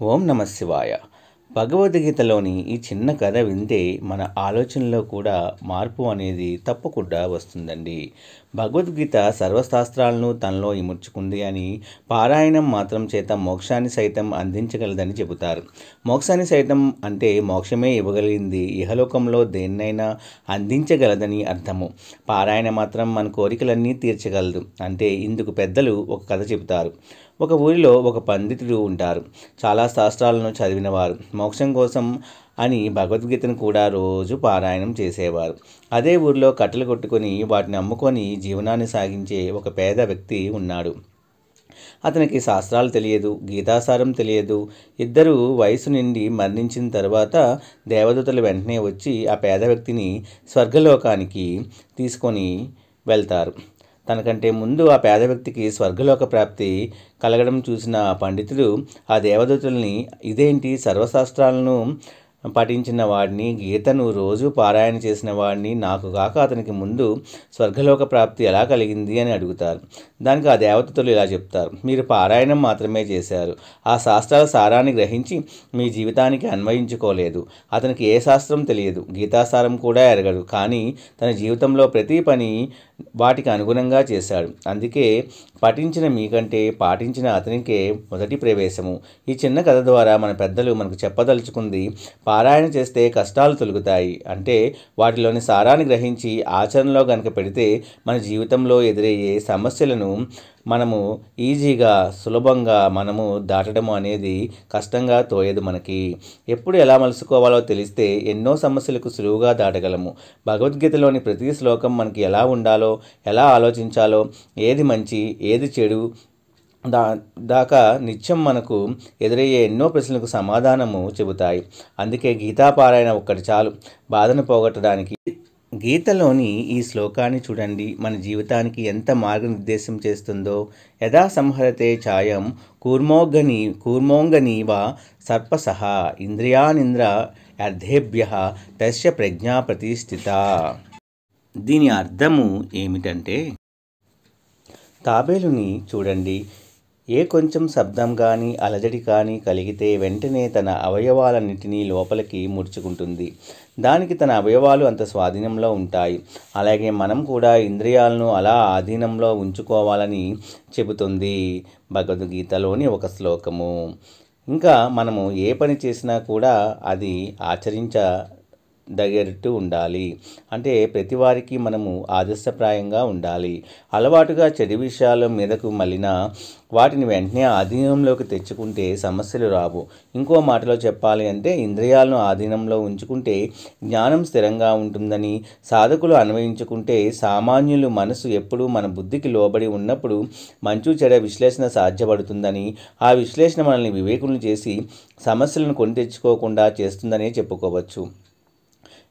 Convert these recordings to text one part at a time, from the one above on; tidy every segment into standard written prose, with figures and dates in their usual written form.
ఓం నమ శివాయ. భగవద్గీతలోని ఈ చిన్న కథ వింటే మన ఆలోచనలో కూడా మార్పు అనేది తప్పకుండా వస్తుందండి. భగవద్గీత సర్వశాస్త్రాలను తనలో ఇముడ్చుకుంది అని, పారాయణం మాత్రం చేత మోక్షాన్ని సైతం అందించగలదని చెబుతారు. మోక్షాన్ని సైతం అంటే మోక్షమే ఇవ్వగలిగింది, ఇహలోకంలో దేన్నైనా అందించగలదని అర్థము. పారాయణ మాత్రం మన కోరికలన్నీ తీర్చగలదు అంటే ఇందుకు పెద్దలు ఒక కథ చెబుతారు. ఒక ఊరిలో ఒక పండితుడు ఉంటారు. చాలా శాస్త్రాలను చదివినవారు. మోక్షం కోసం అని భగవద్గీతను కూడా రోజు పారాయణం చేసేవారు. అదే ఊరిలో కట్టెలు కొట్టుకొని వాటిని అమ్ముకొని జీవనాన్ని సాగించే ఒక పేద వ్యక్తి ఉన్నాడు. అతనికి శాస్త్రాలు తెలియదు, గీతాసారం తెలియదు. ఇద్దరు వయసు నిండి మరణించిన తర్వాత దేవదూతలు వెంటనే వచ్చి ఆ పేద వ్యక్తిని స్వర్గలోకానికి తీసుకొని వెళ్తారు. తనకంటే ముందు ఆ పేద వ్యక్తికి స్వర్గలోక ప్రాప్తి కలగడం చూసిన పండితుడు ఆ దేవదూతల్ని, ఇదేంటి, సర్వశాస్త్రాలను పఠించిన వాడిని, గీతను రోజు పారాయణ చేసిన వాడిని, నాకు కాక అతనికి ముందు స్వర్గలోక ప్రాప్తి ఎలా కలిగింది అని అడుగుతారు. దానికి ఆ దేవదూతలు ఇలా చెప్తారు: మీరు పారాయణం మాత్రమే చేశారు, ఆ శాస్త్రాల సారాన్ని గ్రహించి మీ జీవితానికి అన్వయించుకోలేదు. అతనికి ఏ శాస్త్రం తెలియదు, గీతాసారం కూడా ఎరగడు, కానీ తన జీవితంలో ప్రతి పని వాటికి అనుగుణంగా చేశాడు. అందుకే పఠించిన మీకంటే పాటించిన అతనికే మొదటి ప్రవేశము. ఈ చిన్న కథ ద్వారా మన పెద్దలు మనకు చెప్పదలుచుకుంది, పారాయణ చేస్తే కష్టాలు తొలగుతాయి అంటే వాటిలోని సారాన్ని గ్రహించి ఆచరణలో గనక పెడితే మన జీవితంలో ఎదురయ్యే సమస్యలను మనము ఈజీగా, సులభంగా మనము దాటడం అనేది కష్టంగా తోయదు. మనకి ఎప్పుడు ఎలా మలుసుకోవాలో తెలిస్తే ఎన్నో సమస్యలకు సులువుగా దాటగలము. భగవద్గీతలోని ప్రతి శ్లోకం మనకి ఎలా ఉండాలో, ఎలా ఆలోచించాలో, ఏది మంచి ఏది చెడు దాకా నిత్యం మనకు ఎదురయ్యే ఎన్నో ప్రశ్నలకు సమాధానము చెబుతాయి. అందుకే గీతాపారాయణ ఒక్కటి చాలు బాధను పోగొట్టడానికి. గీతలోని ఈ శ్లోకాన్ని చూడండి, మన జీవితానికి ఎంత మార్గనిర్దేశం చేస్తుందో. యదా సంహరతే ఛాయం కూర్మోంగనీవ సర్పసహ ఇంద్రియానింద్ర అర్థేభ్య తస్య ప్రజ్ఞా ప్రతిష్ఠిత. దీని అర్థము ఏమిటంటే, తాబేలుని చూడండి, ఏ కొంచెం శబ్దం కానీ అలజడి కానీ కలిగితే వెంటనే తన అవయవాలన్నిటినీ లోపలికి ముడుచుకుంటుంది. దానికి తన అవయవాలు అంత స్వాధీనంలో ఉంటాయి. అలాగే మనం కూడా ఇంద్రియాలను అలా ఆధీనంలో ఉంచుకోవాలని చెబుతుంది భగవద్గీతలోని ఒక శ్లోకము. ఇంకా మనము ఏ పని చేసినా కూడా అది ఆచరించదగ్గట్టు ఉండాలి. అంటే ప్రతి వారికి మనము ఆదర్శప్రాయంగా ఉండాలి. అలవాటుగా చెడు విషయాల మీదకు మళ్ళిన వాటిని వెంటనే ఆధీనంలోకి తెచ్చుకుంటే సమస్యలు రావు. ఇంకో మాటలో చెప్పాలి అంటే, ఇంద్రియాలను ఆధీనంలో ఉంచుకుంటే జ్ఞానం స్థిరంగా ఉంటుందని, సాధకులు అన్వయించుకుంటే సామాన్యులు మనసు ఎప్పుడూ మన బుద్ధికి లోబడి ఉన్నప్పుడు మంచు చెడ విశ్లేషణ సాధ్యపడుతుందని, ఆ విశ్లేషణ మనల్ని వివేకులను చేసి సమస్యలను కొని తెచ్చుకోకుండా చేస్తుందనే చెప్పుకోవచ్చు.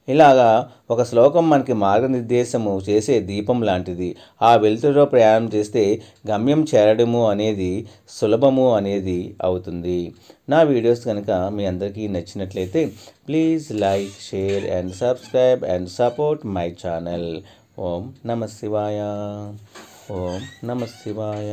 ఇలాగా ఒక శ్లోకం మనకి మార్గనిర్దేశము చేసే దీపం లాంటిది. ఆ వెలుతురులో ప్రయాణం చేస్తే గమ్యం చేరడము అనేది సులభము అనేది అవుతుంది. నా వీడియోస్ కనుక మీ అందరికీ నచ్చినట్లయితే please like, share and subscribe and support my channel. ఓం నమ శివాయ. ఓం నమ శివాయ.